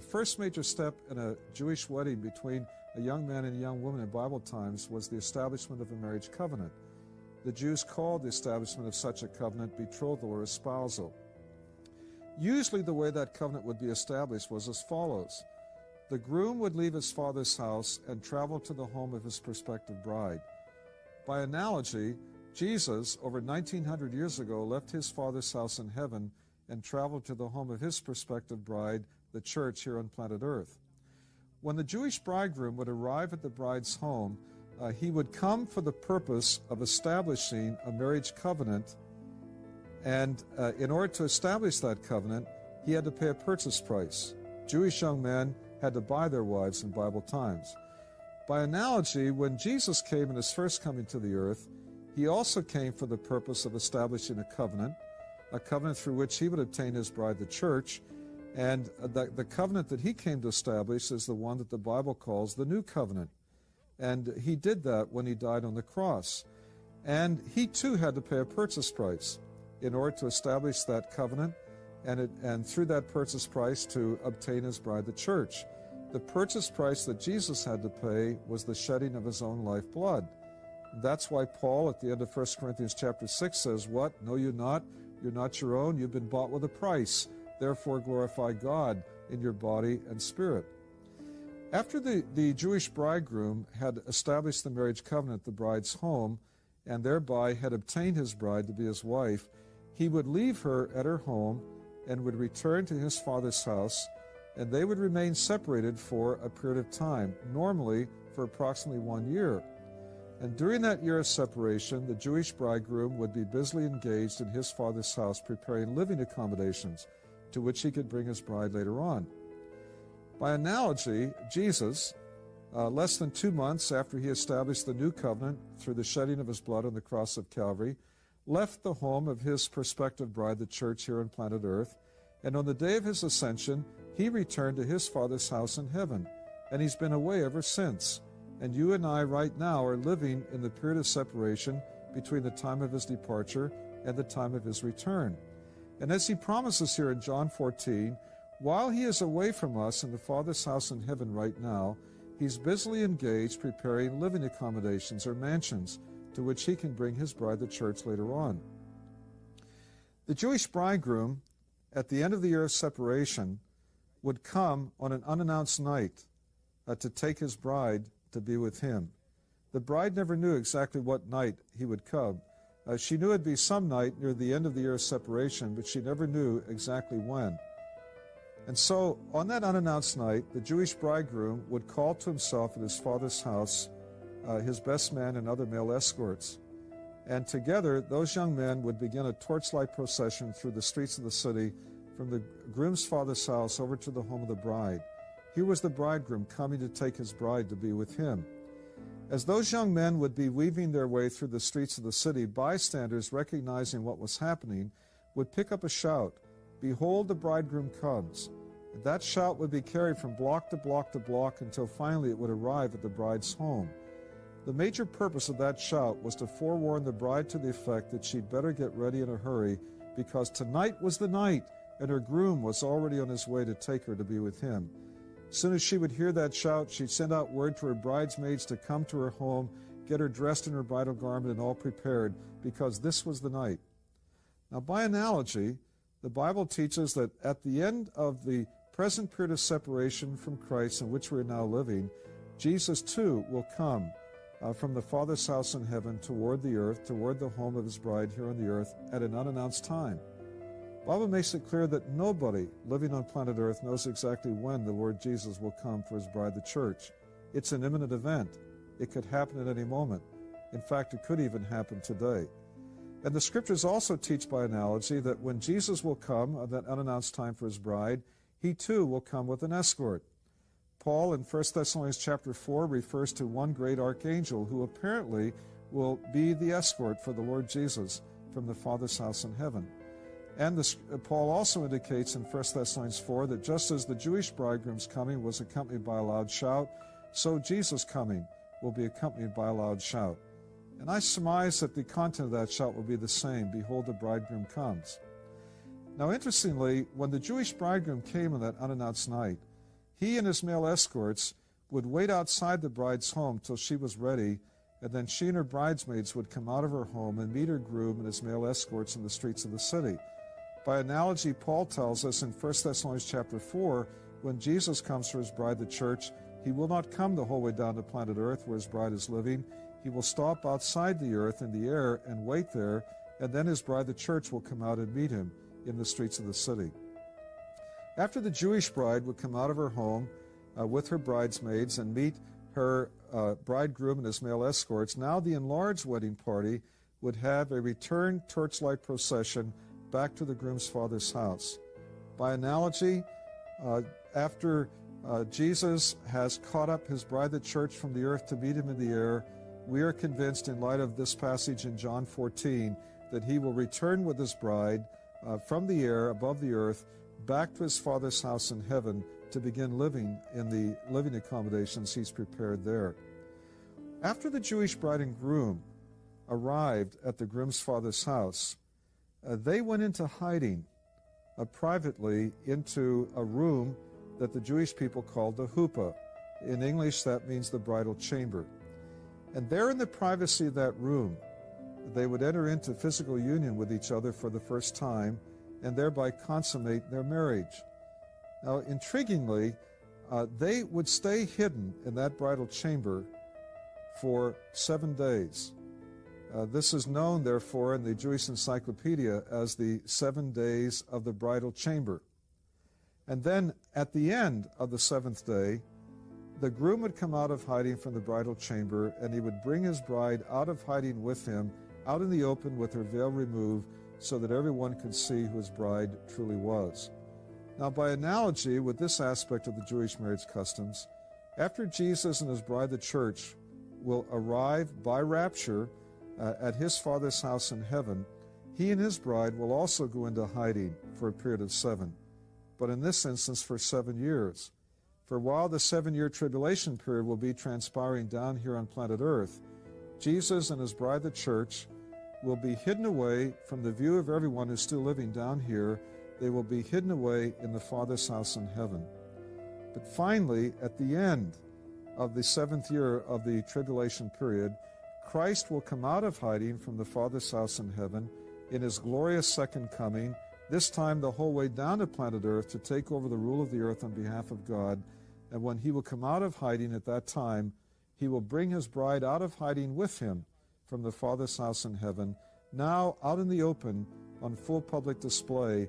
first major step in a Jewish wedding between a young man and a young woman in Bible times was the establishment of a marriage covenant. The Jews called the establishment of such a covenant betrothal or espousal. Usually the way that covenant would be established was as follows. The groom would leave his father's house and travel to the home of his prospective bride. By analogy, Jesus, over 1900 years ago, left his father's house in heaven and traveled to the home of his prospective bride, the church here on planet Earth. When the Jewish bridegroom would arrive at the bride's home, he would come for the purpose of establishing a marriage covenant, and in order to establish that covenant, he had to pay a purchase price. Jewish young men had to buy their wives in Bible times. By analogy, when Jesus came in his first coming to the earth, he also came for the purpose of establishing a covenant through which he would obtain his bride, the church, and the covenant that he came to establish is the one that the Bible calls the New Covenant. And he did that when he died on the cross. And he too had to pay a purchase price in order to establish that covenant, and through that purchase price to obtain his bride, the church. The purchase price that Jesus had to pay was the shedding of his own lifeblood. That's why Paul at the end of 1 Corinthians chapter 6 says, "What? Know you not? You're not your own. You've been bought with a price. Therefore glorify God in your body and spirit." After the Jewish bridegroom had established the marriage covenant at the bride's home, and thereby had obtained his bride to be his wife, he would leave her at her home and would return to his father's house, and they would remain separated for a period of time, normally for approximately 1 year. And during that year of separation, the Jewish bridegroom would be busily engaged in his father's house preparing living accommodations to which he could bring his bride later on. By analogy, Jesus, less than 2 months after he established the new covenant through the shedding of his blood on the cross of Calvary, left the home of his prospective bride, the church here on planet Earth, and on the day of his ascension, he returned to his Father's house in heaven, and he's been away ever since. And you and I right now are living in the period of separation between the time of his departure and the time of his return. And as he promises here in John 14, while he is away from us in the Father's house in heaven right now, he's busily engaged preparing living accommodations or mansions to which he can bring his bride, the church, later on. The Jewish bridegroom, at the end of the year of separation, would come on an unannounced night to take his bride to be with him. The bride never knew exactly what night he would come. She knew it'd be some night near the end of the year of separation, but she never knew exactly when. And so, on that unannounced night, the Jewish bridegroom would call to himself at his father's house his best man and other male escorts. And together, those young men would begin a torchlight procession through the streets of the city from the groom's father's house over to the home of the bride. Here was the bridegroom coming to take his bride to be with him. As those young men would be weaving their way through the streets of the city, bystanders, recognizing what was happening, would pick up a shout, "Behold, the bridegroom comes." And that shout would be carried from block to block to block until finally it would arrive at the bride's home. The major purpose of that shout was to forewarn the bride to the effect that she'd better get ready in a hurry, because tonight was the night, and her groom was already on his way to take her to be with him. As soon as she would hear that shout, she'd send out word to her bridesmaids to come to her home, get her dressed in her bridal garment and all prepared, because this was the night. Now, by analogy, the Bible teaches that at the end of the present period of separation from Christ in which we are now living, Jesus too will come from the Father's house in heaven toward the earth, toward the home of his bride here on the earth at an unannounced time. The Bible makes it clear that nobody living on planet Earth knows exactly when the Lord Jesus will come for his bride, the church. It's an imminent event. It could happen at any moment. In fact, it could even happen today. And the Scriptures also teach by analogy that when Jesus will come at that unannounced time for his bride, he too will come with an escort. Paul in 1 Thessalonians chapter 4 refers to one great archangel who apparently will be the escort for the Lord Jesus from the Father's house in heaven. And Paul also indicates in 1 Thessalonians 4 that just as the Jewish bridegroom's coming was accompanied by a loud shout, so Jesus' coming will be accompanied by a loud shout. And I surmise that the content of that shout will be the same, "Behold, the bridegroom comes." Now, interestingly, when the Jewish bridegroom came on that unannounced night, He and his male escorts would wait outside the bride's home till she was ready, and then she and her bridesmaids would come out of her home and meet her groom and his male escorts in the streets of the city. By analogy, Paul tells us in 1 Thessalonians chapter 4, when Jesus comes for his bride, the church, he will not come the whole way down to planet Earth where his bride is living. He will stop outside the earth in the air and wait there, and then his bride, the church, will come out and meet him in the streets of the city. After the Jewish bride would come out of her home with her bridesmaids and meet her bridegroom and his male escorts, now the enlarged wedding party would have a return torchlight procession back to the groom's father's house. By analogy, after Jesus has caught up his bride, the church, from the earth to meet him in the air, we are convinced, in light of this passage in John 14, that he will return with his bride from the air, above the earth, back to his Father's house in heaven to begin living in the living accommodations he's prepared there. After the Jewish bride and groom arrived at the groom's father's house, they went into hiding privately into a room that the Jewish people called the huppah. In English, that means the bridal chamber. And there in the privacy of that room, they would enter into physical union with each other for the first time and thereby consummate their marriage. Now, intriguingly, they would stay hidden in that bridal chamber for 7 days. This is known, therefore, in the Jewish Encyclopedia as the 7 days of the bridal chamber. And then, at the end of the 7th day, the groom would come out of hiding from the bridal chamber, and he would bring his bride out of hiding with him, out in the open with her veil removed, so that everyone could see who his bride truly was. Now, by analogy with this aspect of the Jewish marriage customs, after Jesus and his bride, the church, will arrive by rapture at his Father's house in heaven, he and his bride will also go into hiding for a period of 7, but in this instance for 7 years. For while the 7-year tribulation period will be transpiring down here on planet Earth, Jesus and his bride, the church, will be hidden away from the view of everyone who's still living down here. They will be hidden away in the Father's house in heaven. But finally, at the end of the 7th year of the tribulation period, Christ will come out of hiding from the Father's house in heaven in his glorious second coming, this time the whole way down to planet Earth to take over the rule of the earth on behalf of God. And when he will come out of hiding at that time, he will bring his bride out of hiding with him from the Father's house in heaven, now out in the open on full public display